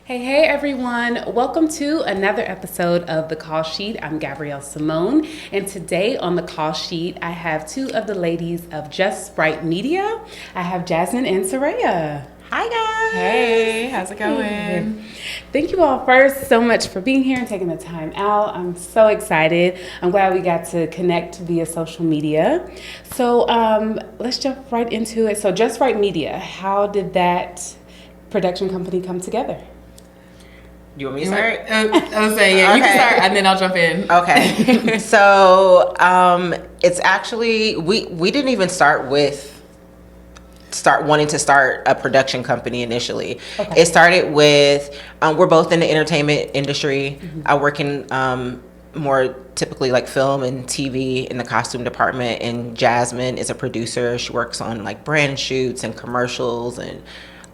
Hey everyone, welcome to another episode of The Call Sheet. I'm Gabrielle Simone, and today on The Call Sheet, I have two of the ladies of Just Right Media. I have Jasmine and Sirraya. Hi guys. Hey, how's it going? Thank you all first so much for being here and taking the time out. I'm so excited. I'm glad we got to connect via social media. So let's jump right into it. So Just Right Media, how did that production company come together? You want me to start? I'll say, yeah, you can start and then I'll jump in. Okay. So it's actually, we didn't even start wanting to start a production company initially. Okay. It started with, we're both in the entertainment industry. Mm-hmm. I work in more typically like film and TV in the costume department, and Jasmine is a producer. She works on like brand shoots and commercials and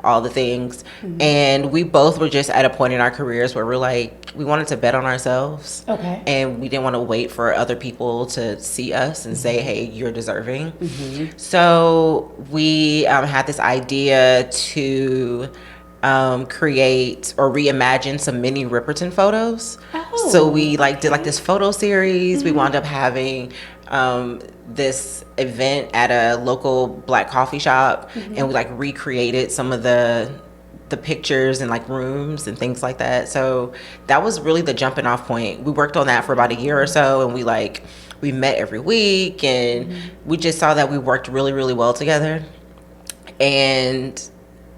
all the things. Mm-hmm. And we both were just at a point in our careers where we're like, we wanted to bet on ourselves. Okay. And we didn't want to wait for other people to see us and mm-hmm. say, hey, you're deserving. Mm-hmm. So we had this idea to create or reimagine some mini Ripperton photos. Oh. So we did this photo series. Mm-hmm. We wound up having this event at a local Black coffee shop, mm-hmm. and we recreated some of the pictures and rooms and things like that. So that was really the jumping off point. We worked on that for about a year or so, and we met every week, and mm-hmm. we just saw that we worked really, really well together. And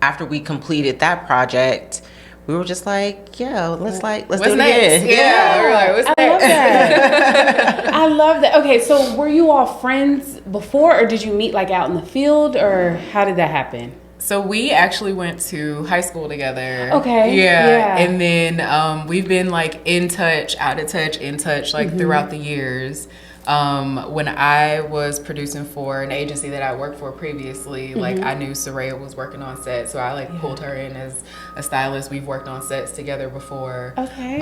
after we completed that project, we were just like, yeah, let's do it next? again. Yeah, we were like, what's next? Love that. I love that. Okay, so were you all friends before, or did you meet out in the field, or how did that happen? So we actually went to high school together. Okay. Yeah. And then we've been in touch, out of touch, in touch mm-hmm. throughout the years. When I was producing for an agency that I worked for previously, mm-hmm. I knew Sirraya was working on set, so I pulled her in as a stylist. We've worked on sets together before. Okay.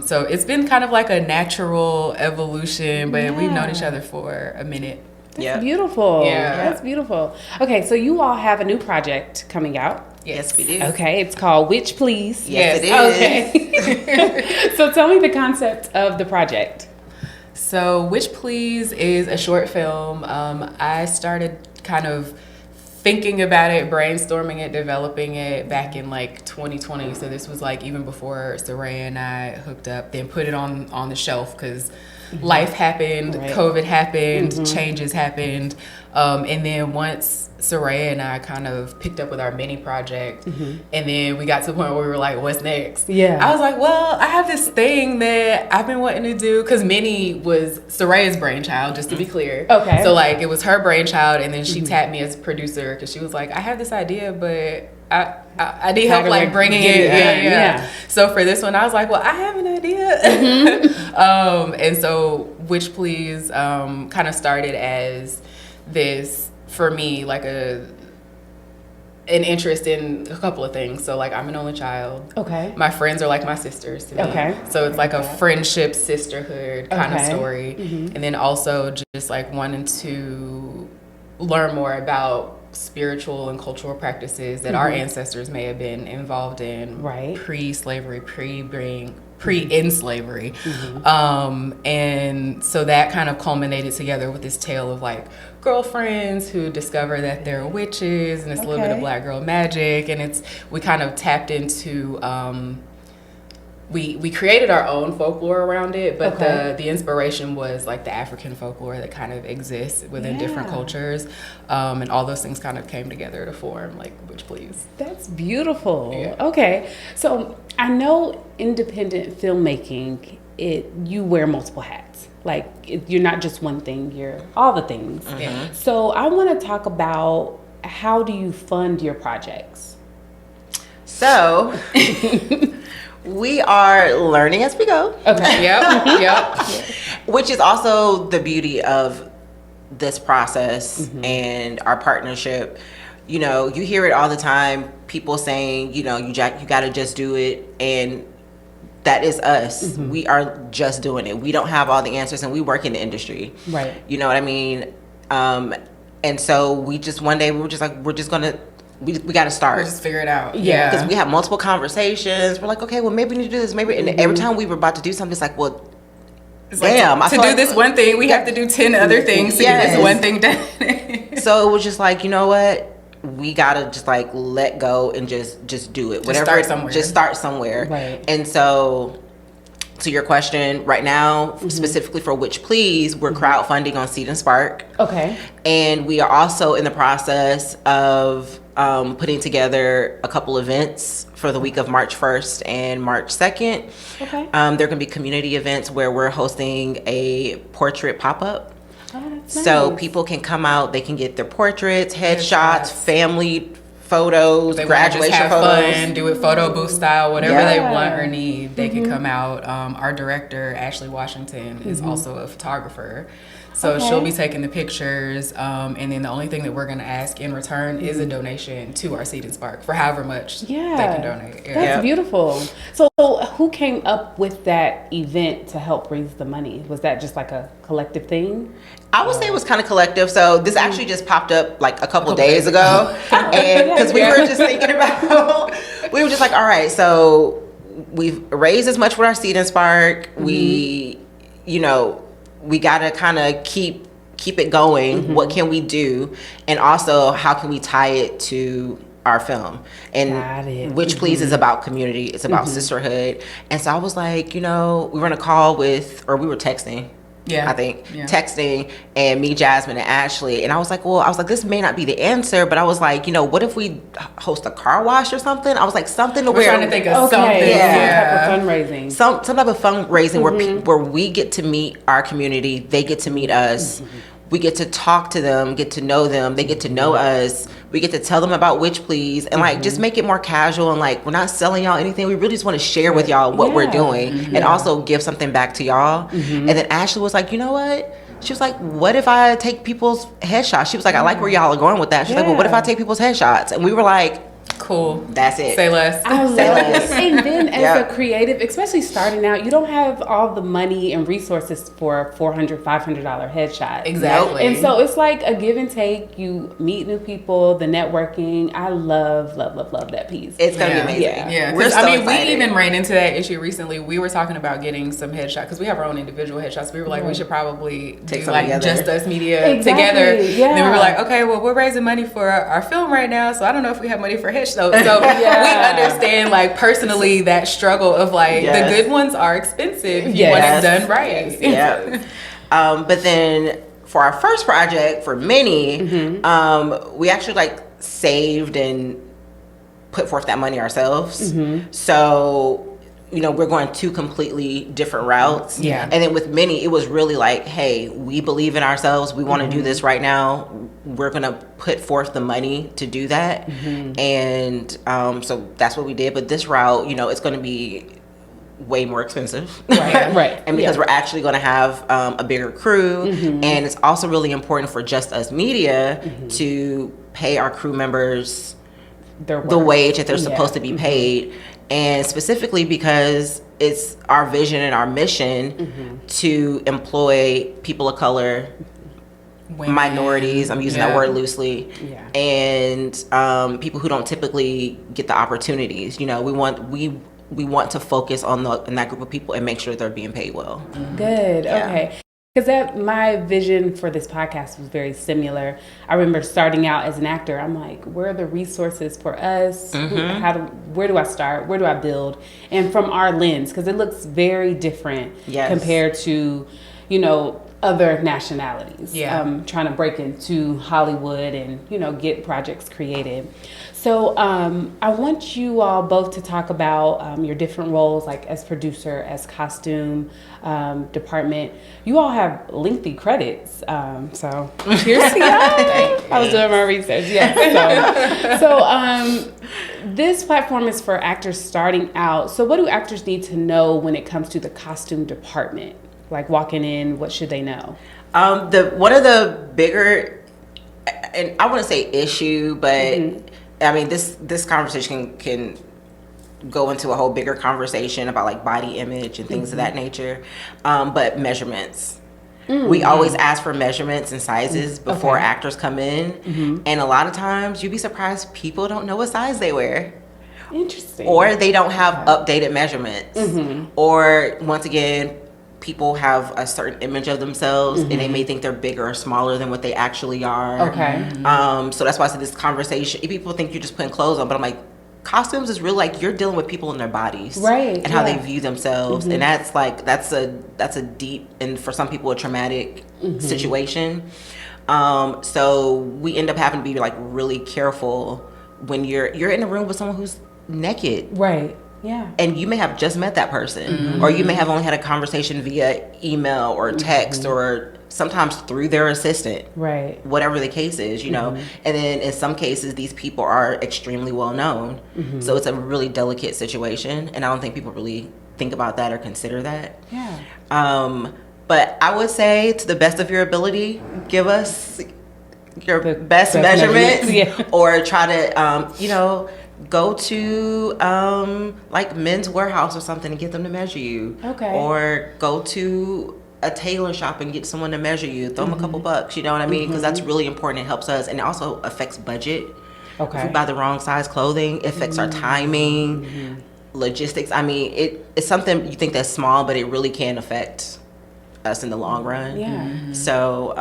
So it's been kind of like a natural evolution, but we've known each other for a minute. That's beautiful. Yeah. That's beautiful. Okay, so you all have a new project coming out. Yes, we do. Okay, it's called Witch Please. Yes, it is. Okay. So tell me the concept of the project. So Witch Please is a short film. I started kind of thinking about it, brainstorming it, developing it back in 2020. So this was even before Sirraya and I hooked up, then put it on the shelf because mm-hmm. life happened, right. COVID happened, mm-hmm. changes happened. And then once Sirraya and I kind of picked up with our mini project, mm-hmm. and then we got to the point where we were like, what's next? Yeah. I was like, well, I have this thing that I've been wanting to do, because mini was Siraya's brainchild, just to be clear. Okay. So it was her brainchild, and then she mm-hmm. tapped me as producer because she was like, I have this idea, but I need help bringing it. Yeah. So for this one, I was like, well, I have an idea. Mm-hmm. And so Witch Please kind of started as this, for me, an interest in a couple of things. So I'm an only child. Okay. My friends are my sisters to me. Okay. So it's a friendship, sisterhood kind of story. Mm-hmm. And then also just wanting to learn more about spiritual and cultural practices that mm-hmm. our ancestors may have been involved in, right? Pre-slavery, pre-in-slavery. Mm-hmm. And so that kind of culminated together with this tale of girlfriends who discover that they're witches, and it's a little bit of Black girl magic, and we kind of tapped into we created our own folklore around it, but the inspiration was the African folklore that kind of exists within different cultures, and all those things kind of came together to form Witch Please. That's beautiful. Yeah. Okay, so I know independent filmmaking, you wear multiple hats. You're not just one thing, you're all the things. Mm-hmm. So I want to talk about, how do you fund your projects? So we are learning as we go. Okay. Yep. Which is also the beauty of this process mm-hmm. and our partnership. You hear it all the time, people saying, you got to just do it, and that is us. Mm-hmm. We are just doing it. We don't have all the answers, and we work in the industry. Right. You know what I mean? And so one day we were just we're just going to we got to start. We'll just figure it out. Yeah. Because we have multiple conversations. We're like, okay, well, maybe we need to do this. Maybe, and every time we were about to do something, it's like, well, It's damn. Like to do this one thing, we have to do 10 other things to get this one thing done. So it was just like, you know what? We gotta just like let go and just do it. Just start somewhere. Just start somewhere. Right. And so, to your question, right now, specifically for Which Please, we're crowdfunding on Seed and Spark. Okay. And we are also in the process of putting together a couple events for the week of March 1st and March 2nd. Okay. There are going to be community events where we're hosting a portrait pop-up. Oh, that's So nice. people can come out, they can get their portraits, headshots, family photos, They wanna graduation just have photos. fun, do it photo booth style, whatever Yeah. they want or need, they can come out. Our director, Ashley Washington, is also a photographer. So Okay. she'll be taking the pictures, and then the only thing that we're going to ask in return is a donation to our Seed and Spark for however much they can donate. Yeah. That's beautiful. So who came up with that event to help raise the money? Was that just like a collective thing? I would say it was kind of collective. So this actually just popped up like a couple days ago. And because we were just thinking about, we were just like, all right, so we've raised as much with our Seed and Spark. We, you know, we got to kind of keep it going. What can we do? And also, how can we tie it to our film? Got it. And Which Please is about community. It's about sisterhood. And so I was like, you know, we were on a call with, or we were texting. Yeah. I think Yeah. texting, and me, Jasmine, and Ashley, and I was like, this may not be the answer, but I was like, you know, what if we host a car wash or something? I was like, something to We're where trying to think of Okay. something. Yeah. Some type of fundraising. some type of fundraising where we get to meet our community, they get to meet us. We get to talk to them, get to know them, they get to know us. We get to tell them about Which Please, and like just make it more casual, and like we're not selling y'all anything. We really just want to share with y'all what we're doing and also give something back to y'all. And then Ashley was like, you know what? She was like, what if I take people's headshots? She was like, I like where y'all are going with that. She's like, well, what if I take people's headshots? And we were like, Cool. that's it. Say less. I love less. it. And then as Yeah. a creative, especially starting out, you don't have all the money and resources for a $400, $500 headshot. Exactly. And so it's like a give and take. You meet new people, the networking. I love that piece. It's gonna be amazing. Yeah, We're 'cause, so I mean, excited. we even ran into that issue recently. We were talking about getting some headshots because we have our own individual headshots. We were like, we should probably Take do some like together. just us media Exactly, together. yeah. And then we were like, okay, well, we're raising money for our film right now, so I don't know if we have money for headshots. So we understand, like personally, that struggle of like Yes. the good ones are expensive. You Yes. want it done right. Yeah. But then for our first project for Minnie, we actually like saved and put forth that money ourselves. So, you know, we're going two completely different routes. Yeah. And then with Minnie, it was really like, hey, we believe in ourselves. We want to do this right now. We're going to put forth the money to do that. And so that's what we did. But this route, you know, it's going to be way more expensive. Right. And because we're actually going to have a bigger crew. And it's also really important for Just Us Media to pay our crew members Their the work. wage that they're supposed to be paid. And specifically because it's our vision and our mission to employ people of color, Women. minorities, I'm using that Yeah. word loosely, Yeah. and people who don't typically get the opportunities. You know, we want to focus on that group of people and make sure they're being paid well. Good. Yeah. Okay. Because my vision for this podcast was very similar. I remember starting out as an actor. I'm like, where are the resources for us? Where do I start? Where do I build? And from our lens, because it looks very different compared to, you know, other nationalities. Yeah. Trying to break into Hollywood and, you know, get projects created. So I want you all both to talk about your different roles, like as producer, as costume department. You all have lengthy credits. So cheers to y'all. I was doing my research. Yeah. So this platform is for actors starting out. So what do actors need to know when it comes to the costume department? Like walking in, what should they know? One of the bigger, and I want to say issue, but I mean this conversation can go into a whole bigger conversation about like body image and things of that nature. But measurements. We always ask for measurements and sizes before actors come in. And a lot of times you'd be surprised people don't know what size they wear. Interesting. Or they don't have updated measurements. Or once again, people have a certain image of themselves and they may think they're bigger or smaller than what they actually are. Okay. So that's why I said this conversation, people think you're just putting clothes on, but I'm like, costumes is really like you're dealing with people in their bodies, right? And how they view themselves, and that's a deep, and for some people a traumatic situation. So we end up having to be like really careful when you're in a room with someone who's naked, right? Yeah. And you may have just met that person, or you may have only had a conversation via email or text, or sometimes through their assistant, right? Whatever the case is, you know. And then in some cases, these people are extremely well known, so it's a really delicate situation, and I don't think people really think about that or consider that. Yeah. But I would say, to the best of your ability, give us your The best measurements, yeah. or try to, go to like Men's Warehouse or something and get them to measure you. Okay. Or go to a tailor shop and get someone to measure you. Throw them a couple bucks, you know what I mean? Because that's really important. It helps us, and it also affects budget. Okay. If we buy the wrong size clothing, it affects our timing, logistics. I mean, it's something you think that's small, but it really can affect us in the long run. Yeah. So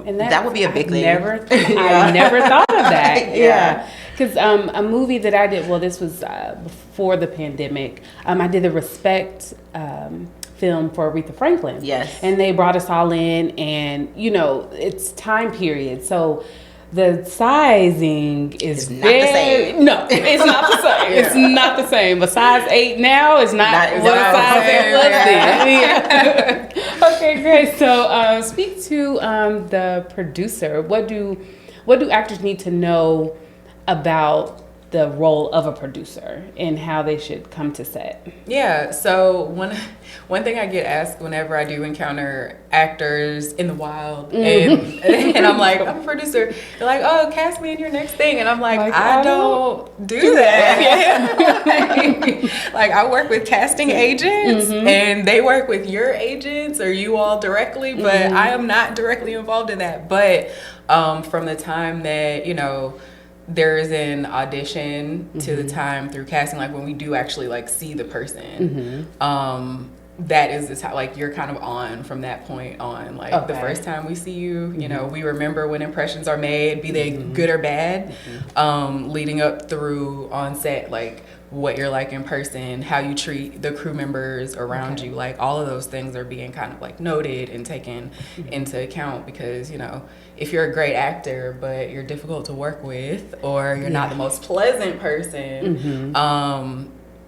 and that would be a big thing. I never thought of that. Yeah. Because a movie that I did, well, this was before the pandemic. I did the Respect film for Aretha Franklin. Yes. And they brought us all in, and it's time period. So the sizing is not the same. No, it's not the same. It's not the same. A size 8 now is not what a size 8 was then. Yeah. Okay, great. So speak to the producer. What do actors need to know about the role of a producer and how they should come to set? Yeah, so one thing I get asked whenever I do encounter actors in the wild, and I'm like, I'm a producer. They're like, oh, cast me in your next thing, and I'm like I don't do that. like I work with casting agents, and they work with your agents or you all directly, but I am not directly involved in that. But from the time that there's an audition to the time through casting, like when we do actually like see the person, that is the time, like you're kind of on from that point on, like the first time we see you, we remember when impressions are made, be they good or bad, leading up through on set, like what you're like in person, how you treat the crew members around you, like all of those things are being kind of like noted and taken into account, because if you're a great actor but you're difficult to work with, or you're not the most pleasant person,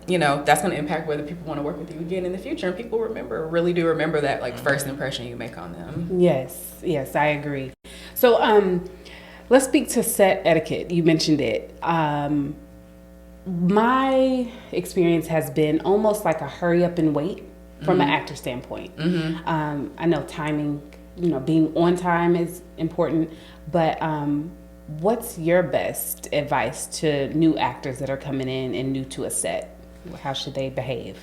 that's going to impact whether people want to work with you again in the future. And people really do remember that like first impression you make on them. Yes, I agree. So let's speak to set etiquette. You mentioned it. My experience has been almost like a hurry up and wait from an actor standpoint. I know timing, being on time is important, but what's your best advice to new actors that are coming in and new to a set? How should they behave?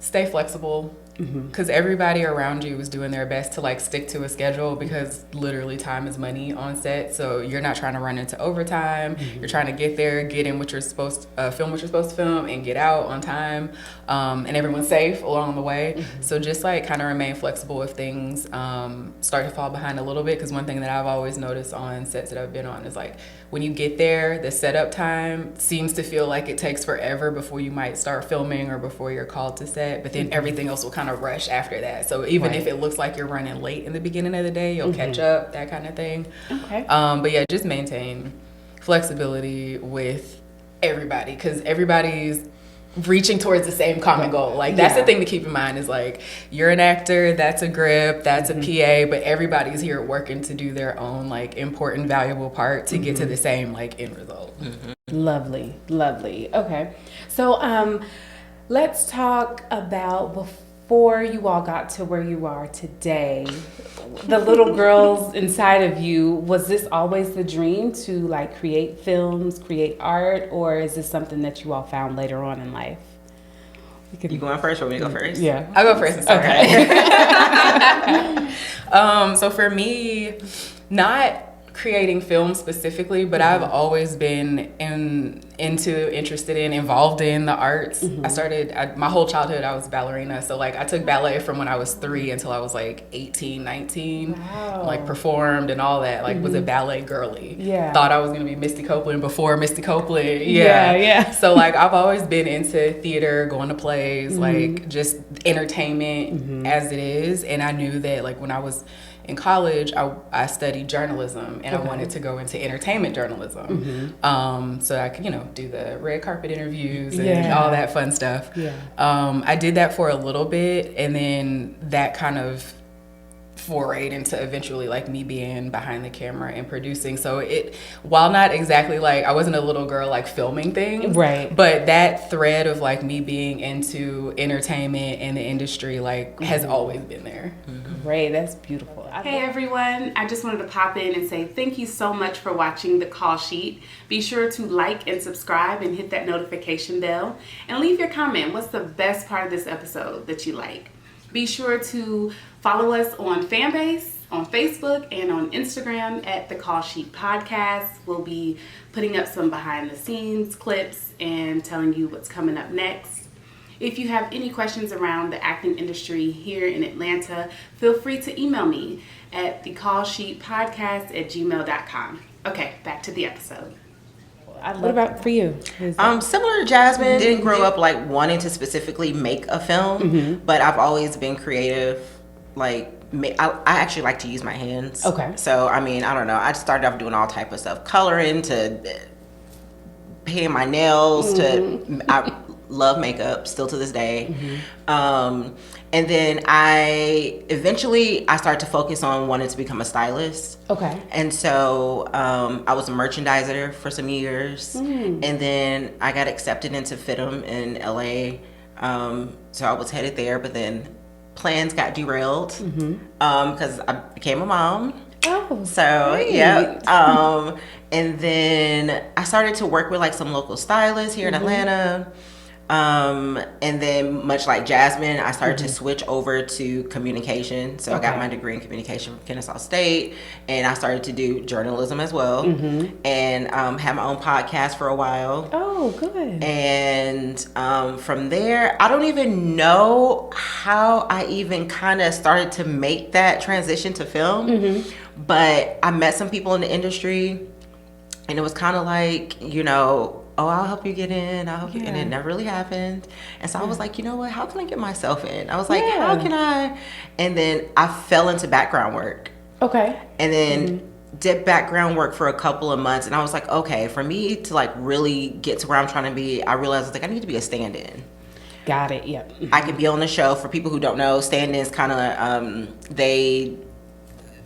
Stay flexible, because everybody around you is doing their best to like stick to a schedule, because literally time is money on set. So you're not trying to run into overtime. You're trying to get there, get in what you're supposed to film what you're supposed to film, and get out on time, and everyone's safe along the way. So just like kind of remain flexible if things start to fall behind a little bit, because one thing that I've always noticed on sets that I've been on is like when you get there, the setup time seems to feel like it takes forever before you might start filming or before you're called to set, but then everything else will kind of rush after that. So even if it looks like you're running late in the beginning of the day, you'll catch up, that kind of thing. Okay. But yeah, just maintain flexibility with everybody, because everybody's reaching towards the same common goal. Like that's the thing to keep in mind, is like you're an actor, that's a grip, that's a PA, but everybody's here working to do their own like important, valuable part to get to the same like end result. Lovely. Okay. So let's talk about before you all got to where you are today. The little girls inside of you, was this always the dream to like create films, create art, or is this something that you all found later on in life? You going first or want me to go first? Yeah. I'll go first. Okay. So for me, not creating film specifically, but I've always been interested in, involved in the arts. I started, my whole childhood, I was a ballerina. So like I took ballet from when I was 3 until I was like 18, 19. Wow. Like performed and all that. Like was a ballet girly. Yeah. Thought I was going to be Misty Copeland before Misty Copeland. Yeah. So like I've always been into theater, going to plays, like just entertainment as it is. And I knew that like when I was in college, I studied journalism and I wanted to go into entertainment journalism. So I could, do the red carpet interviews and all that fun stuff. Yeah. I did that for a little bit, and then that kind of forayed into eventually like me being behind the camera and producing. So while not exactly like I wasn't a little girl like filming things, right, but that thread of like me being into entertainment and the industry like has always been there. Great, that's beautiful. Hey everyone, I just wanted to pop in and say thank you so much for watching The Call Sheet. Be sure to like and subscribe and hit that notification bell and leave your comment. What's the best part of this episode that you like? Be sure to follow us on Fanbase, on Facebook, and on Instagram at The Call Sheet Podcast. We'll be putting up some behind the scenes clips and telling you what's coming up next. If you have any questions around the acting industry here in Atlanta, feel free to email me at thecallsheetpodcast@gmail.com. Okay, back to the episode. What about for you? Similar to Jasmine, didn't grow up like wanting to specifically make a film, but I've always been creative. Like I actually like to use my hands. Okay. So I mean, I don't know. I started off doing all type of stuff, coloring to painting my nails to. I love makeup still to this day. And then I started to focus on wanting to become a stylist. Okay. And so I was a merchandiser for some years. And then I got accepted into FITM in LA. So I was headed there, but then plans got derailed because I became a mom. Oh, so great. Yeah. And then I started to work with like some local stylists here in Atlanta. And then much like Jasmine, I started to switch over to communication. So I got my degree in communication from Kennesaw State, and I started to do journalism as well, and had my own podcast for a while. Oh, good. And from there, I don't even know how I even kind of started to make that transition to film, but I met some people in the industry, and it was kind of like, oh, I'll help you get in. And it never really happened. And so I was like, you know what? How can I get myself in? I was like, how can I? And then I fell into background work. Okay. And then did background work for a couple of months. And I was like, okay, for me to like really get to where I'm trying to be, I realized I need to be a stand-in. Got it. Yep. I can be on the show. For people who don't know, stand-ins kind of, they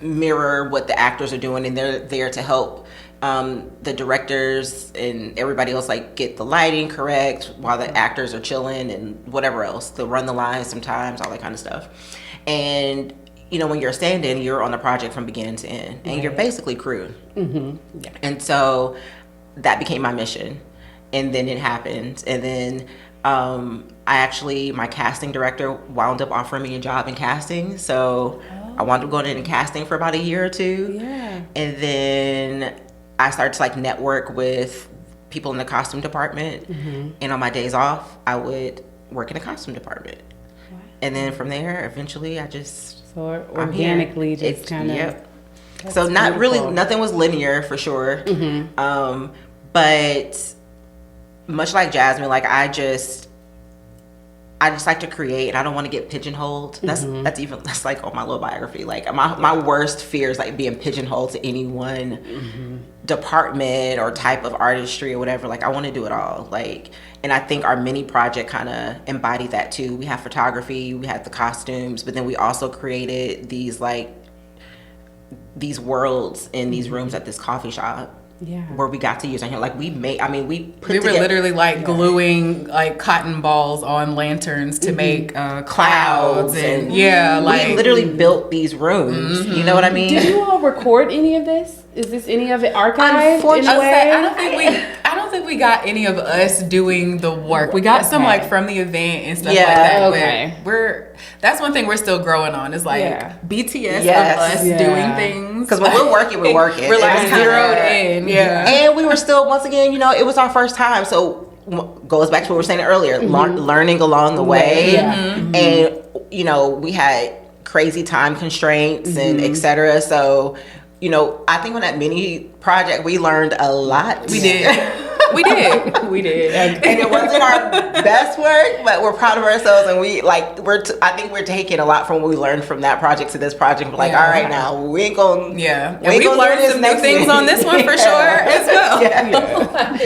mirror what the actors are doing, and they're there to help the directors and everybody else like get the lighting correct while the actors are chilling and whatever else. They'll run the lines sometimes, all that kind of stuff. And when you're a stand-in, you're on the project from beginning to end, and you're basically crew. And so that became my mission, and then it happened. And then my casting director wound up offering me a job in casting, so I wound up going in and casting for about a year or two. And then I started to like network with people in the costume department, and on my days off, I would work in the costume department. And then from there, eventually, so organically just kind of. Yep. So not really, nothing was linear for sure, but much like Jasmine, like I just like to create, and I don't want to get pigeonholed. That's like on my little biography. Like my worst fear is like being pigeonholed to any one department or type of artistry or whatever. Like I want to do it all. Like, and I think our mini project kind of embodied that too. We have photography, we had the costumes, but then we also created these worlds in these rooms at this coffee shop. Where we got to use our hand. Like we were literally like gluing like cotton balls on lanterns to make clouds and we literally built these rooms. You know what I mean? Did you all record any of this? Is this any of it archived in a way? I don't think we we got any of us doing the work. We got some like from the event and stuff Yeah. like that. Okay. But that's one thing we're still growing on is like BTS Yes. of us doing things. Because when we're working, we're working. We're like It's kinda- zeroed in. Yeah. And we were still, once again, you know, it was our first time. So goes back to what we were saying earlier, learning along the way. And, you know, we had crazy time constraints and et cetera. So, you know, I think on that mini project, we learned a lot. We did. We did. And it wasn't our best work, but we're proud of ourselves. And we like, I think we're taking a lot from what we learned from that project to this project. We're like, all right, now we ain't going to. Yeah. And we've learned some new things on this one for sure as well.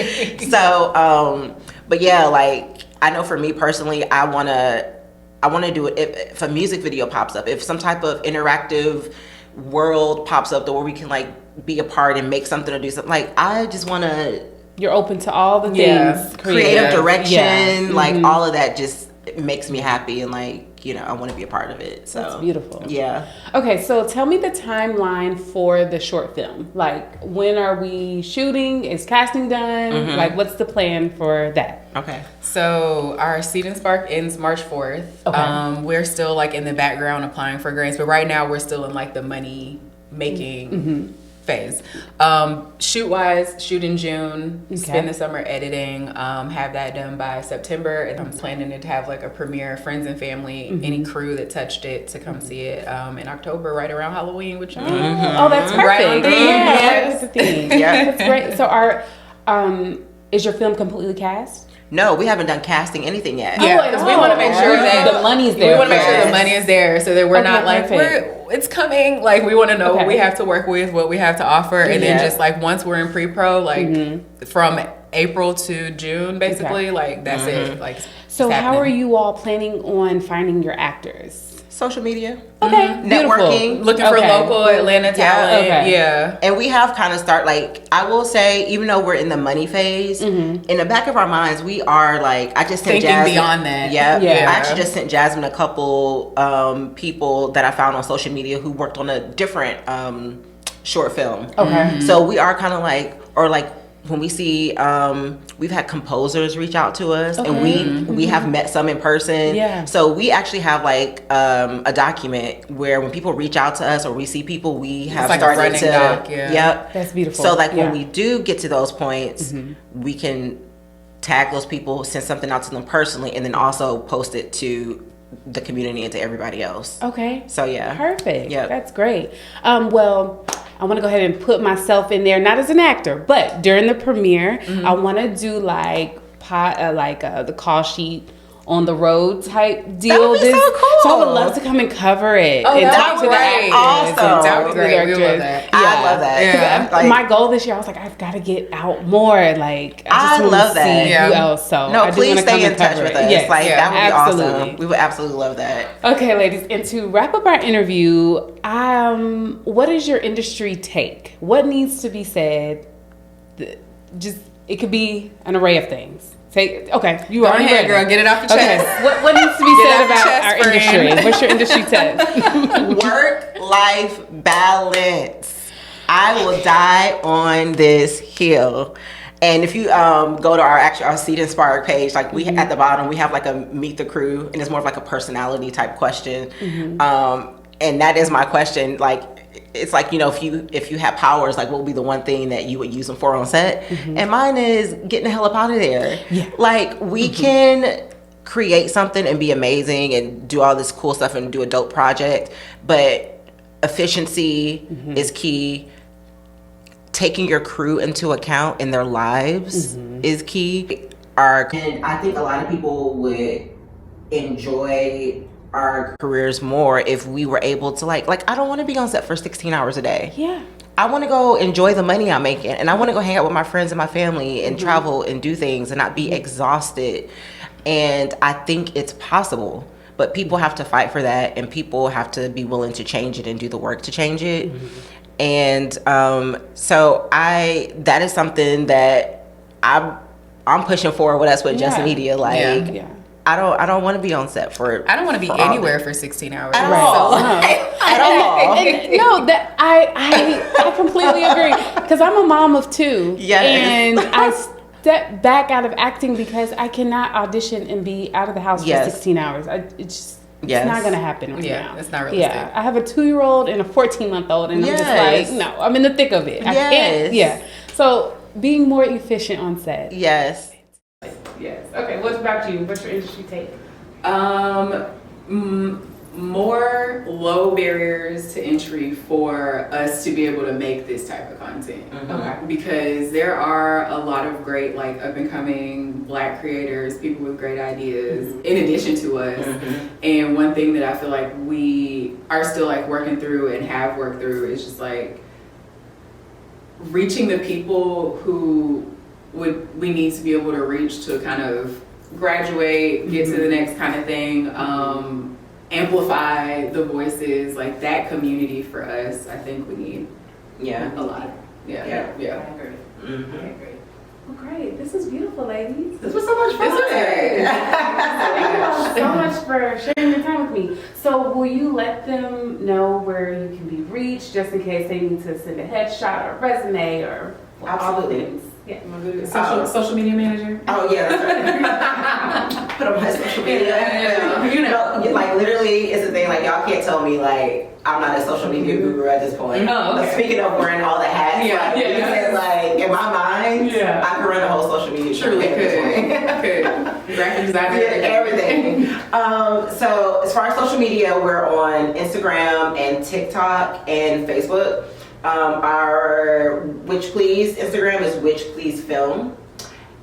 So, but yeah, like, I know for me personally, I want to do it if a music video pops up, if some type of interactive world pops up where we can like be a part and make something or do something. Like, I just want to. You're open to all the things. Creative direction, like all of that just makes me happy, and like, you know, I want to be a part of it. So that's beautiful. Yeah. Okay, so tell me the timeline for the short film. Like, when are we shooting? Is casting done? Like, what's the plan for that? Okay. So our Seed and Spark ends March 4th. Okay. We're still like in the background applying for grants, but right now we're still in like the money making phase. Shoot wise, shoot in June, spend the summer editing, have that done by September, and I'm planning to have like a premiere, friends and family, any crew that touched it to come see it in October, right around Halloween, which Oh, that's perfect. Right on theme, That's the theme. Yeah. That's great. So is your film completely cast? No, we haven't done casting anything yet. Yeah, because we want to make sure that the money's there. We want to make sure first. the money is there, so that we're not like perfect. it's coming. Like, we want to know what we have to work with, what we have to offer, and then Yeah. just like once we're in pre-pro, like from April to June, basically, like that's it. Like, So it's how are happening. you all planning on finding your actors? Social media. Okay, Networking. Looking for local Atlanta talent. okay. Yeah. And we have kind of I will say, even though we're in the money phase, in the back of our minds, we are like, I just sent Thinking Jasmine. beyond that. Yeah. Yeah. I actually just sent Jasmine a couple people that I found on social media who worked on a different short film. Okay. So we are kind of like, or like, when we see, we've had composers reach out to us, and we have met some in person. Yeah. So we actually have like a document where when people reach out to us or we see people, we have like a started running to. doc, yeah. Yep. That's beautiful. So like Yeah. when we do get to those points, we can tag those people, send something out to them personally, and then also post it to the community and to everybody else. Okay. So yeah. Perfect. Yep. That's great. Well, I want to go ahead and put myself in there, not as an actor, but during the premiere, I want to do like the call sheet on the road type deal. That would be so cool. So I would love to come and cover it. Oh, and that talk would to be the great. actors and Awesome. talk That to would the be great. We directors. love that. I love that. Yeah. Like, My goal this year, I was like, I've got to get out more. Like, I I just want love to that. see Yeah. who else. So no, I do please wanna come stay in and touch cover with it. us. Yes. Like, that would be absolutely. awesome. We would absolutely love that. Okay, ladies, and to wrap up our interview, what is your industry take? What needs to be said? It could be an array of things. Okay, you Go already ahead, ready. girl. Get it off your Okay, chest. what needs to be Get said off your about chest, our friend. industry? What's your industry test? Work-life balance. I will die on this hill. And if you go to our Seed and Spark page, like we at the bottom, we have like a meet the crew, and it's more of like a personality type question. And that is my question. Like, it's like, you know, if you have powers, like, what would be the one thing that you would use them for on set? And mine is getting the hell up out of there. Yeah. Like, we can create something and be amazing and do all this cool stuff and do a dope project, but efficiency is key. Taking your crew into account in their lives is key. And I think a lot of people would enjoy our careers more if we were able to like I don't want to be on set for 16 hours a day. Yeah. I want to go enjoy the money I'm making, and I want to go hang out with my friends and my family and travel and do things and not be exhausted. And I think it's possible, but people have to fight for that, and people have to be willing to change it and do the work to change it. And so that is something that I'm pushing forward with us with Just Media. Like, Yeah. I don't want to be on set for. I don't want to be all anywhere day. for 16 hours. At Right. all. Uh-huh. At all. No, that I completely agree, because I'm a mom of two. Yes. And stepped back out of acting because I cannot audition and be out of the house Yes. for 16 hours. It's not going to happen right now. It's not realistic. Yeah, I have a 2-year-old and a 14-month-old, and I'm just Yes. like, no, I'm in the thick of it. I Yes. can't. Yeah. So being more efficient on set. Yes. Yes. Okay. What about you? What's your industry take? More low barriers to entry for us to be able to make this type of content. Okay. Because there are a lot of great, like, up and coming Black creators, people with great ideas, in addition to us. And one thing that I feel like we are still like working through and have worked through is just like reaching the people who we need to be able to reach to kind of graduate, get to the next kind of thing, amplify the voices, like that community for us. I think we need a lot. Yeah. I agree. Okay, great. Well, great. This was beautiful, ladies. This was so much fun. Thank you all so much for sharing your time with me. So will you let them know where you can be reached, just in case they need to send a headshot or resume or Absolutely. all the things? Yeah. Social media manager. Oh yeah, that's right. Put on my social media. You know, like literally, it's the thing. Like y'all can't tell me like I'm not a social media guru at this point. Oh, okay. But speaking of wearing all the hats, like in my mind, I could run a whole social media. Surely could. Graphic designer. Everything. So as far as social media, we're on Instagram and TikTok and Facebook. Our Witch Please Instagram is Witch Please Film,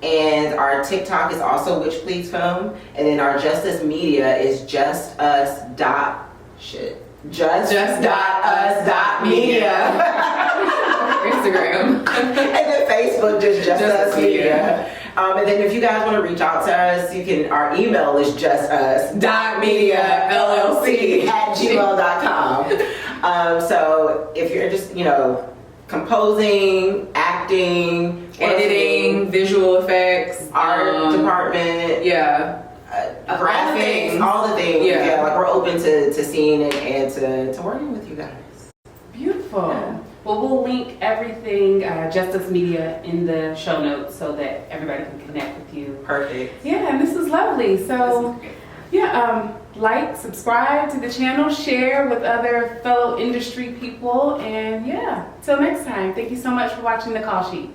and our TikTok is also Witch Please Film, and then our Justice Media is just us dot media. Instagram. And then Facebook just us media. And then if you guys want to reach out to us, you can. Our email is justus.mediallc@gmail.com. So if you're just composing, acting, editing, visual effects, art department, graphics, all the things. Yeah, like we're open to seeing it and to working with you guys. Beautiful. Yeah. Well, we'll link everything Justice Media in the show notes so that everybody can connect with you. Perfect. Yeah, and this is lovely. So, like, subscribe to the channel, share with other fellow industry people, and till next time. Thank you so much for watching The Call Sheet.